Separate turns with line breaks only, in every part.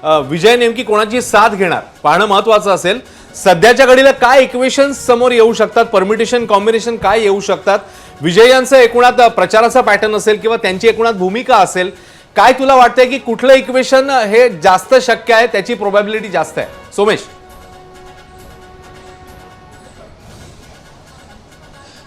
विजय नेमकी कोणाची साथ घेणार पाहणं महत्त्वाचं असेल। सध्याच्या घडीला काय इक्वेशन्स समोर येऊ शकतात, परमिटेशन कॉम्बिनेशन काय येऊ शकतात, विजयांचं एकूणात प्रचाराचा पॅटर्न असेल किंवा त्यांची एकूणात भूमिका असेल, काय तुला वाटतंय की कुठलं इक्वेशन हे जास्त शक्य आहे, त्याची प्रोबॅबिलिटी जास्त आहे? सोमेश,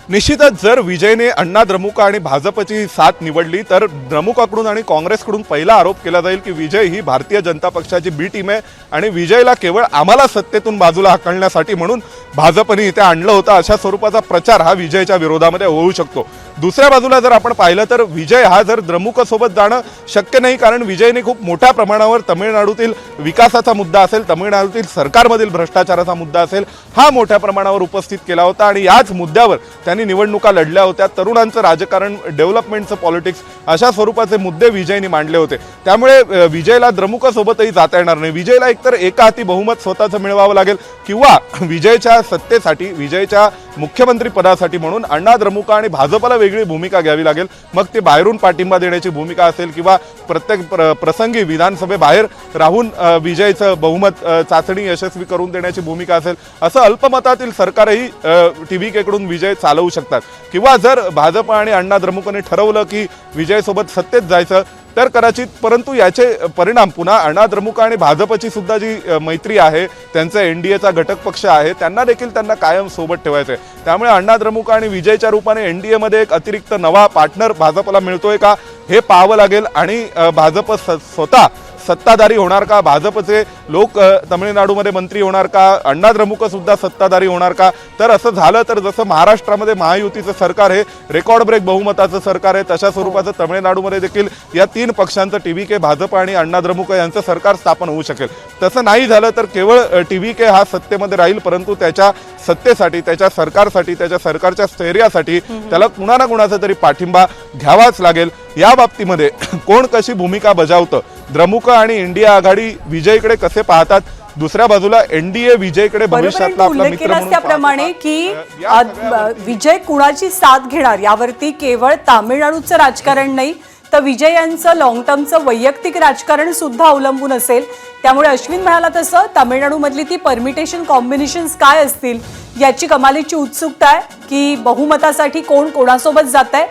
निश्चितच जर विजयने अण्णा द्रमुक आणि भाजपची साथ निवडली तर द्रमुककडून आणि काँग्रेसकडून पहिला आरोप केला जाईल की विजय ही भारतीय जनता पक्षाची बी टीम आहे आणि विजयला केवळ आम्हाला सत्तेतून बाजूला हाकलण्यासाठी म्हणून भाजपने इथे आणलं होतं, अशा स्वरूपाचा प्रचार हा विजयच्या विरोधामध्ये होऊ शकतो। दुसऱ्या बाजूला जर आपण पाहिलं तर विजय हा जर द्रमुकसोबत जाणं शक्य नाही, कारण विजयने खूप मोठ्या प्रमाणावर तमिळनाडूतील विकासाचा मुद्दा असेल, तमिळनाडूतील सरकारमधील भ्रष्टाचाराचा मुद्दा असेल, हा मोठ्या प्रमाणावर उपस्थित केला होता आणि याच मुद्द्यावर त्यांनी निवडणुका लढल्या होत्या। तरुणांचं राजकारण, डेव्हलपमेंटचं पॉलिटिक्स अशा स्वरूपाचे मुद्दे विजयने मांडले होते। त्यामुळे विजयला द्रमुकसोबतही जाता येणार नाही। विजयला एकतर एका हाती बहुमत स्वतःचं मिळवावं लागेल किंवा विजयच्या सत्तेसाठी, विजयच्या मुख्यमंत्री पदासाठी म्हणून अण्णा द्रमुक आणि भाजपला वेगळी भूमिका घ्यावी लागेल। मग ते बाहेरून पाठिंबा देण्याची भूमिका असेल किंवा प्रत्येक प्रसंगी विधानसभेबाहेर राहून विजयचं बहुमत चाचणी यशस्वी करून देण्याची भूमिका असेल। असं अल्पमतातील सरकारही टीव्हीकेकडून विजय चालवू शकतात किंवा जर भाजप आणि अण्णा द्रमुकने ठरवलं की विजयसोबत सत्तेत जायचं तर कदाचित, परंतु याचे परिणाम पुन्हा अण्णा द्रमुक आणि भाजपची सुद्धा जी मैत्री आहे, त्यांचा एनडीएचा घटक पक्ष आहे, त्यांना देखील त्यांना कायम सोबत ठेवायचं आहे। त्यामुळे अण्णा द्रमुक आणि विजयच्या रूपाने एनडीएमध्ये एक अतिरिक्त नवा पार्टनर भाजपला मिळतोय का हे पाहावं लागेल आणि भाजप स्वतः सत्ताधारी होणार का, भाजपचे लोक तमिळनाडूमध्ये मंत्री होणार का, अण्णा द्रमुक सुद्धा सत्ताधारी होणार का? तर असं झालं तर जसं महाराष्ट्रामध्ये महायुतीचं सरकार हे रेकॉर्ड ब्रेक बहुमताचं सरकार आहे, तशा स्वरूपाचं तमिळनाडूमध्ये देखील या तीन पक्षांचं टीव्हीके, भाजप आणि अण्णा द्रमुक यांचं सरकार स्थापन होऊ शकेल। तसं नाही झालं तर केवळ टीव्हीके हा सत्तेमध्ये राहील, परंतु त्याच्या सत्तेसाठी, त्याच्या सरकारसाठी, त्याच्या सरकारच्या स्थैर्यासाठी त्याला कुणा ना कुणाचा तरी पाठिंबा घ्यावाच लागेल। या बाबतीमध्ये कोण कशी भूमिका बजावतं, द्रमुक आणि इंडिया आघाडी विजयकडे कसे पाहतात, दुसऱ्या बाजूला एनडीए विजयकडे भविष्यातला आपला मित्र म्हणून
त्याप्रमाणे की विजय कुणाची साथ घेणार यावरती केवळ तामिळनाडूचं राजकारण नाही तर विजय यांचं लॉंग टर्मचं वैयक्तिक राजकारण सुद्धा अवलंबून असेल। त्यामुळे अश्विन म्हणाला तसं तामिळनाडूमधली ती परमिटेशन कॉम्बिनेशन्स काय असतील याची कमालीची उत्सुकता आहे की बहुमतासाठी कोण कोणासोबत जात आहे।